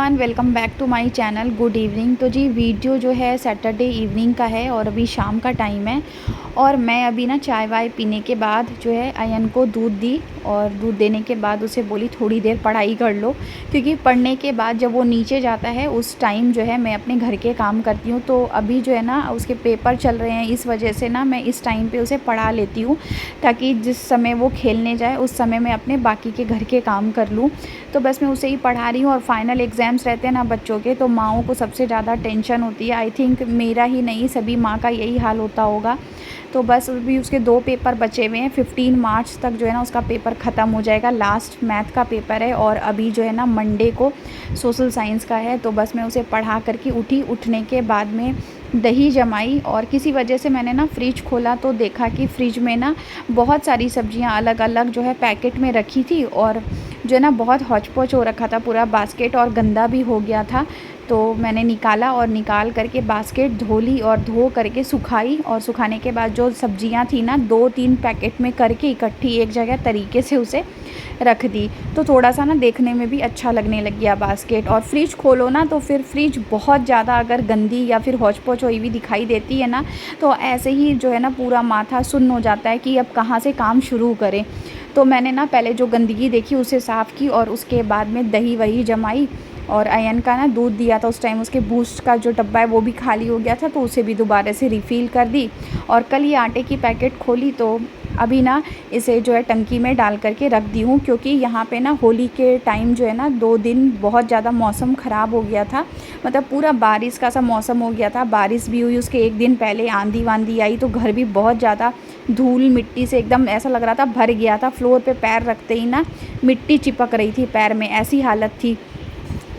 Everyone, welcome back to my channel. Good evening. तो जी video जो है सैटरडे इवनिंग का है और अभी शाम का टाइम है और मैं अभी ना चाय वाय पीने के बाद जो है अयन को दूध दी और दूध देने के बाद उसे बोली थोड़ी देर पढ़ाई कर लो, क्योंकि पढ़ने के बाद जब वो नीचे जाता है उस टाइम जो है मैं अपने घर के काम करती हूँ। तो अभी जो है ना उसके पेपर चल रहे हैं, इस वजह से ना मैं इस टाइम पे उसे पढ़ा लेती हूँ ताकि जिस समय वो खेलने जाए उस समय मैं अपने बाकी के घर के काम कर लूँ। तो बस मैं उसे ही पढ़ा रही हूँ और फाइनल एग्ज़ाम्स रहते हैं ना बच्चों के, तो माँओं को सबसे ज़्यादा टेंशन होती है। आई थिंक मेरा ही नहीं सभी माँ का यही हाल होता होगा। तो बस अभी उसके 2 पेपर बचे हुए हैं। 15 मार्च तक जो है ना उसका पेपर ख़त्म हो जाएगा, लास्ट मैथ का पेपर है और अभी जो है ना मंडे को सोशल साइंस का है। तो बस मैं उसे पढ़ा करके उठी। उठने के बाद में दही जमाई और किसी वजह से मैंने ना फ्रिज खोला तो देखा कि फ्रिज में ना बहुत सारी सब्जियां अलग अलग जो है पैकेट में रखी थी और जो है ना बहुत हौच-पौच हो रखा था पूरा बास्केट और गंदा भी हो गया था। तो मैंने निकाला और निकाल करके बास्केट धो ली और धो करके सुखाई और सुखाने के बाद जो सब्जियां थी ना 2-3 पैकेट में करके इकट्ठी एक जगह तरीके से उसे रख दी। तो थोड़ा सा ना देखने में भी अच्छा लगने लग गया बास्केट। और फ्रिज खोलो ना तो फिर फ्रिज बहुत ज़्यादा अगर गंदी या फिर हौच-पौच हुई हुई दिखाई देती है ना तो ऐसे ही जो है ना पूरा माथा सुन्न हो जाता है कि अब कहाँ से काम शुरू करें। तो मैंने ना पहले जो गंदगी देखी उसे साफ़ की और उसके बाद में दही वही जमाई और अयन का ना दूध दिया था उस टाइम, उसके बूस्ट का जो डब्बा है वो भी खाली हो गया था तो उसे भी दोबारा से रिफ़िल कर दी। और कल ये आटे की पैकेट खोली तो अभी ना इसे जो है टंकी में डाल करके रख दी हूँ, क्योंकि यहाँ पे ना होली के टाइम जो है ना 2 दिन बहुत ज़्यादा मौसम ख़राब हो गया था। मतलब पूरा बारिश का सा मौसम हो गया था, बारिश भी हुई, उसके 1 दिन पहले आंधी वांधी आई तो घर भी बहुत ज़्यादा धूल मिट्टी से एकदम ऐसा लग रहा था भर गया था। फ्लोर पे पैर रखते ही ना मिट्टी चिपक रही थी पैर में, ऐसी हालत थी।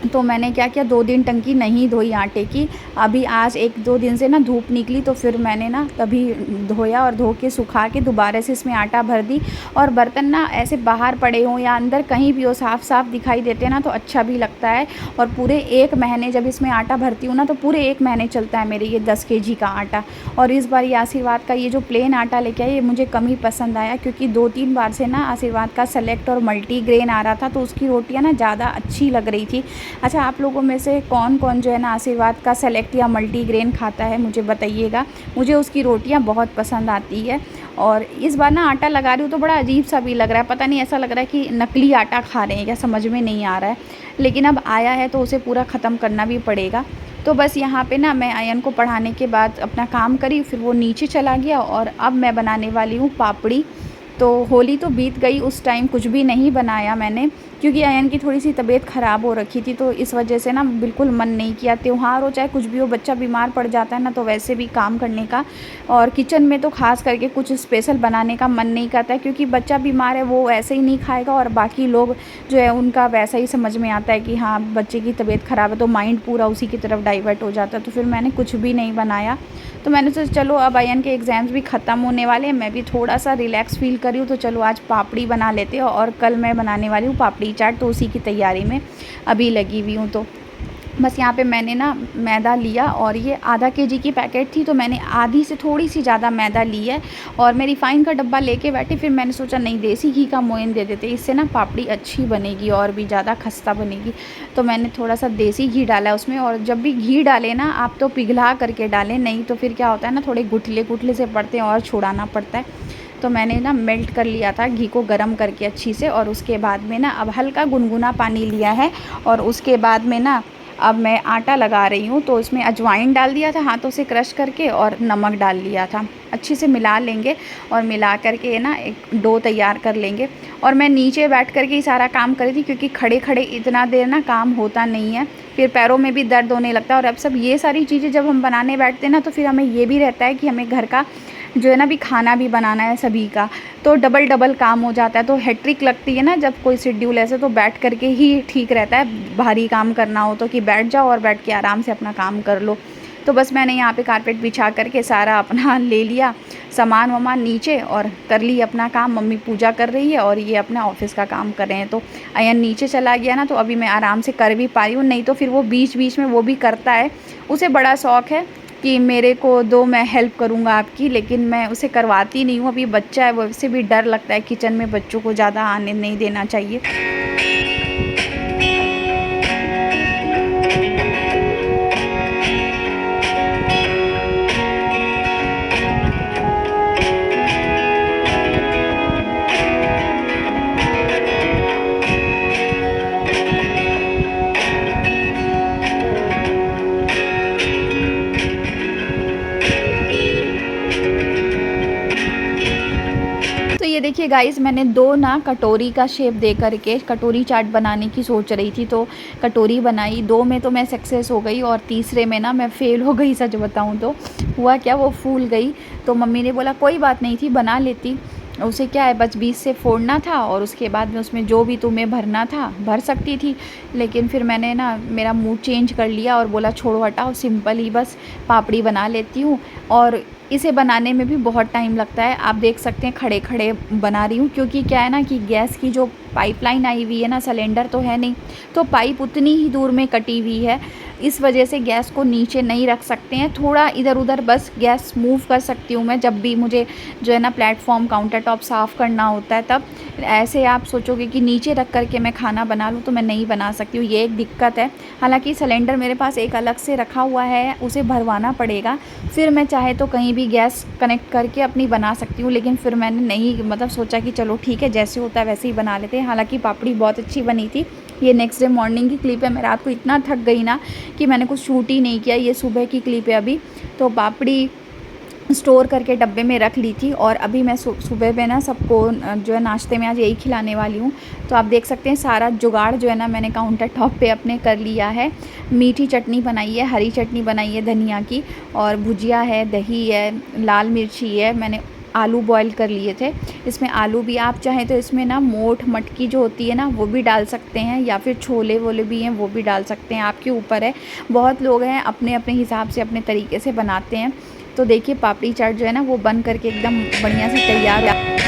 तो मैंने क्या किया, 2 दिन टंकी नहीं धोई आटे की। अभी आज 1-2 दिन से ना धूप निकली तो फिर मैंने ना तभी धोया और धो के सुखा के दोबारा से इसमें आटा भर दी। और बर्तन ना ऐसे बाहर पड़े हों या अंदर कहीं भी हो साफ़ साफ़ दिखाई देते हैं ना तो अच्छा भी लगता है। और पूरे 1 महीने जब इसमें आटा भरती हूँ ना तो पूरे 1 महीने चलता है मेरे ये 10 केजी का आटा। और इस बार ये आशीर्वाद का ये जो प्लेन आटा लेके आई ये मुझे कम ही पसंद आया, क्योंकि 2-3 बार से ना आशीर्वाद का सेलेक्ट और मल्टीग्रेन आ रहा था तो उसकी रोटियाँ ना ज़्यादा अच्छी लग रही थी। अच्छा, आप लोगों में से कौन-कौन जो है ना आशीर्वाद का सेलेक्ट या मल्टीग्रेन खाता है मुझे बताइएगा। मुझे उसकी रोटियां बहुत पसंद आती है। और इस बार ना आटा लगा रही हूँ तो बड़ा अजीब सा भी लग रहा है, पता नहीं ऐसा लग रहा है कि नकली आटा खा रहे हैं क्या, समझ में नहीं आ रहा है। लेकिन अब आया है तो उसे पूरा ख़त्म करना भी पड़ेगा। तो बस यहाँ पे ना मैं अयन को पढ़ाने के बाद अपना काम करी, फिर वो नीचे चला गया और अब मैं बनाने वाली हूँ पापड़ी। तो होली तो बीत गई, उस टाइम कुछ भी नहीं बनाया मैंने, क्योंकि अयन की थोड़ी सी तबीयत ख़राब हो रखी थी तो इस वजह से ना बिल्कुल मन नहीं किया। त्यौहार हो चाहे कुछ भी हो, बच्चा बीमार पड़ जाता है ना तो वैसे भी काम करने का और किचन में तो ख़ास करके कुछ स्पेशल बनाने का मन नहीं करता है, क्योंकि बच्चा बीमार है वो ऐसे ही नहीं खाएगा और बाकी लोग जो है उनका वैसा ही समझ में आता है कि हाँ बच्चे की तबीयत ख़राब है, तो माइंड पूरा उसी की तरफ डाइवर्ट हो जाता है। तो फिर मैंने कुछ भी नहीं बनाया। तो मैंने सोचा चलो अब अयन के एग्ज़ाम्स भी ख़त्म होने वाले हैं, मैं भी थोड़ा सा रिलैक्स फ़ील कर रही हूँ तो चलो आज पापड़ी बना लेते हैं। और कल मैं बनाने वाली हूँ पापड़ी चाट, तो उसी की तैयारी में अभी लगी हुई हूँ। तो बस यहाँ पे मैंने ना मैदा लिया और ये आधा केजी की पैकेट थी तो मैंने आधी से थोड़ी सी ज़्यादा मैदा ली है और मैं रिफ़ाइन का डब्बा लेके बैठी। फिर मैंने सोचा नहीं देसी घी का मोयन दे देते, इससे ना पापड़ी अच्छी बनेगी और भी ज़्यादा खस्ता बनेगी। तो मैंने थोड़ा सा देसी घी डाला उसमें। और जब भी घी डालें ना आप तो पिघला करके डालें, नहीं तो फिर क्या होता है ना थोड़े गुठले गुठले से पड़ते हैं और छुड़ाना पड़ता है। तो मैंने ना मेल्ट कर लिया था घी को गर्म करके अच्छी से, और उसके बाद में ना अब हल्का गुनगुना पानी लिया है और उसके बाद में ना अब मैं आटा लगा रही हूँ। तो इसमें अजवाइन डाल दिया था हाथों से क्रश करके और नमक डाल लिया था, अच्छे से मिला लेंगे और मिला करके ना एक डो तैयार कर लेंगे। और मैं नीचे बैठ करके ही सारा काम कर रही थी, क्योंकि खड़े खड़े इतना देर ना काम होता नहीं है, फिर पैरों में भी दर्द होने लगता है। और अब सब ये सारी चीज़ें जब हम बनाने बैठते हैं ना तो फिर हमें ये भी रहता है कि हमें घर का जो है ना भी खाना भी बनाना है सभी का, तो डबल डबल काम हो जाता है। तो हैट्रिक लगती है ना जब कोई शेड्यूल ऐसे, तो बैठ करके ही ठीक रहता है, भारी काम करना हो तो कि बैठ जाओ और बैठ के आराम से अपना काम कर लो। तो बस मैंने यहाँ पे कारपेट बिछा करके सारा अपना ले लिया सामान वामान नीचे और कर ली अपना काम। मम्मी पूजा कर रही है और ये अपना ऑफिस का काम कर रहे हैं। तो अयन नीचे चला गया ना तो अभी मैं आराम से कर भी पा रही हूँ, नहीं तो फिर वो बीच बीच में वो भी करता है, उसे बड़ा शौक़ है कि मेरे को दो, मैं हेल्प करूँगा आपकी, लेकिन मैं उसे करवाती नहीं हूँ। अभी बच्चा है, वैसे भी डर लगता है किचन में, बच्चों को ज़्यादा आने नहीं देना चाहिए। देखिए गाइस, मैंने 2 ना कटोरी का शेप दे कर के कटोरी चाट बनाने की सोच रही थी, तो कटोरी बनाई। 2 में तो मैं सक्सेस हो गई और तीसरे में ना मैं फ़ेल हो गई, सच बताऊँ तो। हुआ क्या, वो फूल गई। तो मम्मी ने बोला कोई बात नहीं थी, बना लेती, उसे क्या है, बस बीच से फोड़ना था और उसके बाद में उसमें जो भी तुम्हें भरना था भर सकती थी। लेकिन फिर मैंने ना मेरा मूड चेंज कर लिया और बोला छोड़ो हटाओ, सिंपल ही बस पापड़ी बना लेती हूँ। और इसे बनाने में भी बहुत टाइम लगता है। आप देख सकते हैं खड़े खड़े बना रही हूँ, क्योंकि क्या है ना कि गैस की जो पाइपलाइन आई हुई है ना, सिलेंडर तो है नहीं, तो पाइप उतनी ही दूर में कटी हुई है। इस वजह से गैस को नीचे नहीं रख सकते हैं, थोड़ा इधर उधर बस गैस मूव कर सकती हूँ मैं, जब भी मुझे जो है ना प्लेटफॉर्म काउंटर टॉप साफ़ करना होता है तब। ऐसे आप सोचोगे कि नीचे रख कर के मैं खाना बना लूँ, तो मैं नहीं बना सकती हूँ, ये एक दिक्कत है। हालांकि सिलेंडर मेरे पास एक अलग से रखा हुआ है, उसे भरवाना पड़ेगा, फिर मैं चाहे तो कहीं भी गैस कनेक्ट करके अपनी बना सकती हूँ। लेकिन फिर मैंने नहीं, मतलब सोचा कि चलो ठीक है, जैसे होता है वैसे ही बना लेते हैं। हालांकि पापड़ी बहुत अच्छी बनी थी। ये नेक्स्ट डे मॉर्निंग की क्लिप है। मैं रात को इतना थक गई ना कि मैंने कुछ शूट ही नहीं किया। ये सुबह की क्लिप है अभी। तो पापड़ी स्टोर करके डब्बे में रख ली थी और अभी मैं सुबह में ना सबको जो है नाश्ते में आज यही खिलाने वाली हूँ। तो आप देख सकते हैं सारा जुगाड़ जो है ना मैंने काउंटर टॉप पे अपने कर लिया है। मीठी चटनी बनाई है, हरी चटनी बनाई है धनिया की, और भुजिया है, दही है, लाल मिर्ची है। मैंने आलू बॉईल कर लिए थे। इसमें आलू भी आप चाहें तो इसमें ना मोठ मटकी जो होती है ना वो भी डाल सकते हैं, या फिर छोले वोले भी हैं वो भी डाल सकते हैं, आपके ऊपर है। बहुत लोग हैं अपने अपने हिसाब से अपने तरीके से बनाते हैं। तो देखिए पापड़ी चाट जो है ना वो बन करके एकदम बढ़िया से तैयार है।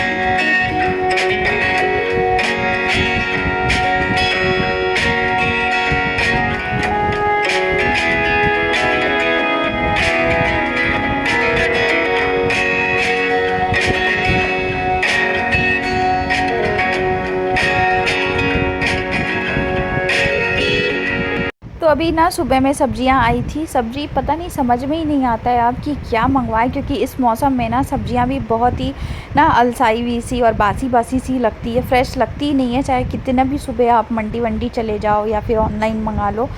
तो अभी ना सुबह में सब्जियां आई थी। सब्जी पता नहीं, समझ में ही नहीं आता है अब कि क्या मंगवाएं, क्योंकि इस मौसम में ना सब्जियां भी बहुत ही ना अलसाई हुई सी और बासी बासी सी लगती है, फ्रेश लगती ही नहीं है। चाहे कितना भी सुबह आप मंडी वंडी चले जाओ या फिर ऑनलाइन मंगा लो,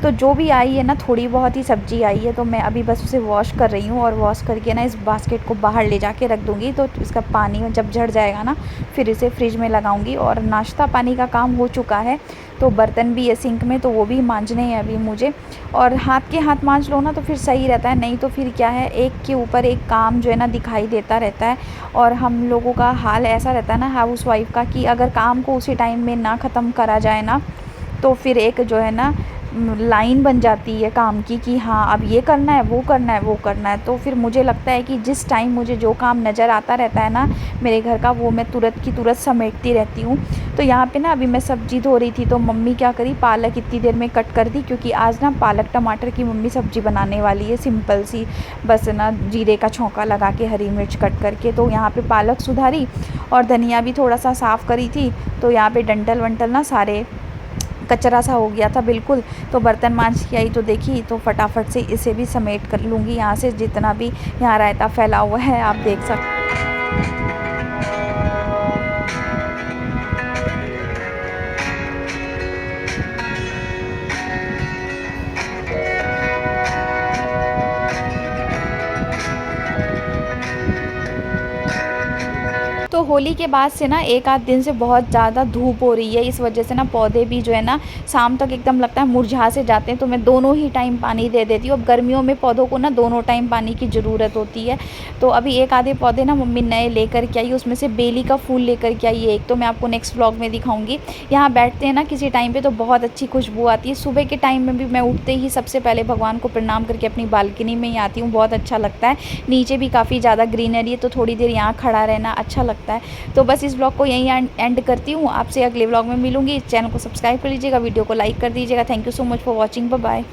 तो जो भी आई है ना थोड़ी बहुत ही सब्ज़ी आई है। तो मैं अभी बस उसे वॉश कर रही हूँ और वॉश करके ना इस बास्केट को बाहर ले जाके रख दूँगी। तो इसका पानी जब झड़ जाएगा ना फिर इसे फ्रिज में लगाऊँगी। और नाश्ता पानी का काम हो चुका है, तो बर्तन भी है सिंक में, तो वो भी मांजने हैं अभी मुझे। और हाथ के हाथ मांज लो ना तो फिर सही रहता है, नहीं तो फिर क्या है, एक के ऊपर एक काम जो है ना दिखाई देता रहता है। और हम लोगों का हाल ऐसा रहता है ना हाउसवाइफ का, कि अगर काम को उसी टाइम में ना ख़त्म करा जाए ना तो फिर एक जो है ना लाइन बन जाती है काम की, कि हाँ अब ये करना है, वो करना है, वो करना है। तो फिर मुझे लगता है कि जिस टाइम मुझे जो काम नज़र आता रहता है ना मेरे घर का, वो मैं तुरंत की तुरंत समेटती रहती हूँ। तो यहाँ पे ना अभी मैं सब्ज़ी धो रही थी, तो मम्मी क्या करी, पालक इतनी देर में कट कर दी, क्योंकि आज ना पालक टमाटर की मम्मी सब्ज़ी बनाने वाली है, सिंपल सी, बस ना जीरे का छौंका लगा के हरी मिर्च कट करके। तो यहाँ पे पालक सुधारी और धनिया भी थोड़ा सा साफ़ करी थी। तो यहाँ पे डंठल वंटल ना सारे कचरा सा हो गया था बिल्कुल। तो बर्तन मांज के आई तो देखी, तो फटाफट से इसे भी समेट कर लूँगी। यहाँ से जितना भी यहाँ रायता फैला हुआ है आप देख सकते। तो होली के बाद से ना एक आध दिन से बहुत ज़्यादा धूप हो रही है, इस वजह से ना पौधे भी जो है ना शाम तक एकदम लगता है मुरझा से जाते हैं। तो मैं दोनों ही टाइम पानी दे देती हूँ। अब गर्मियों में पौधों को ना दोनों टाइम पानी की ज़रूरत होती है। तो अभी एक आधे पौधे ना मम्मी नए लेकर के आई, उसमें से बेली का फूल लेकर के आई है एक, तो मैं आपको नेक्स्ट व्लॉग में दिखाऊँगी। यहाँ बैठते हैं ना किसी टाइम पर तो बहुत अच्छी खुशबू आती है। सुबह के टाइम में भी मैं उठते ही सबसे पहले भगवान को प्रणाम करके अपनी बालकनी में ही आती हूँ, बहुत अच्छा लगता है। नीचे भी काफ़ी ज़्यादा ग्रीनरी है, तो थोड़ी देर यहाँ खड़ा रहना अच्छा लगता है। तो बस इस ब्लॉग को यहीं एंड करती हूँ, आपसे अगले ब्लॉग में मिलूंगी। चैनल को सब्सक्राइब कर लीजिएगा, वीडियो को लाइक कर दीजिएगा। Thank you so much for watching, bye bye.